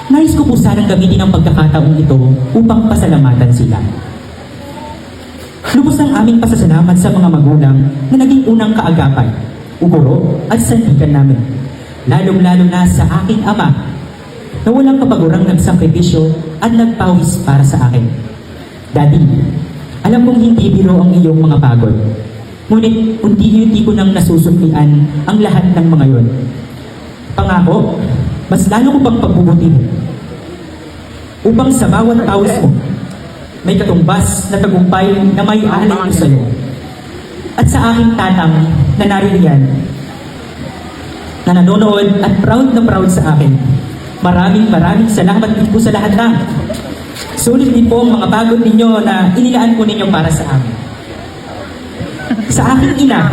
Nais ko po sanang gamitin ang pagkakataong ito upang pasalamatan sila. Lubos ang aming pasasalamat sa mga magulang na naging unang kaagapay, uguro at sandigan namin. Lalong-lalo na sa aking ama na walang kapagurang nagsakripisyo at nagpawis para sa akin. Daddy, alam kong hindi biro ang iyong mga pagod. Ngunit unti-unti ko nang nasusuklian ang lahat ng mga yon. Pangako, mas lalo ko pang pagbubutihin. Upang sa bawat pawis mo, may katumbas na tagumpay na may aalay ko sa iyo. At sa aking tatang na naririyan, na nanonood at proud na proud sa akin, maraming salamat din po sa lahat na. Sulit din po ang mga pagod ninyo na inilaan po ninyo para sa amin. Sa aking ina,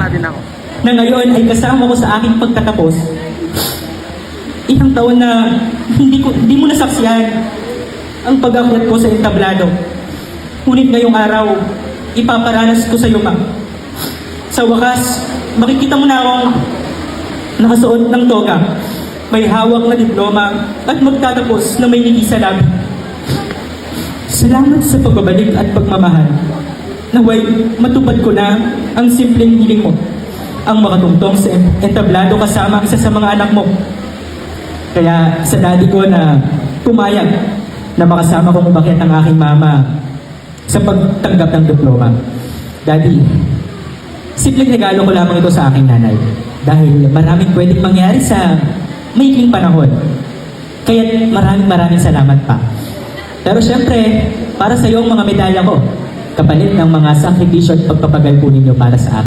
na ngayon ay kasama ko sa aking pagtatapos, isang taon na hindi mo nasaksihan ang pag-akyat ko sa entablado. Ngunit ngayong araw, ipaparanas ko sa iyo, ma. Sa wakas, makikita mo na akong nakasuot ng toga, may hawak na diploma at magtatapos na may ngiti sa labi. Salamat sa pagbabalik at pagmamahal. Naway, matupad ko na ang simpleng hiling mo, ang makatungtong sa entablado kasama ang isa sa mga anak mo. Kaya sa daddy ko na pumayag na makasama kong umakyat ang aking mama sa pagtanggap ng diploma. Daddy, simpleng regalo ko lamang ito sa aking nanay dahil maraming pwedeng mangyari sa maikling panahon. Kaya maraming salamat pa. Pero syempre, para sa iyo ang mga medalya ko, kapalit ng mga sakripisyo at pagpapagal po ninyo para sa akin.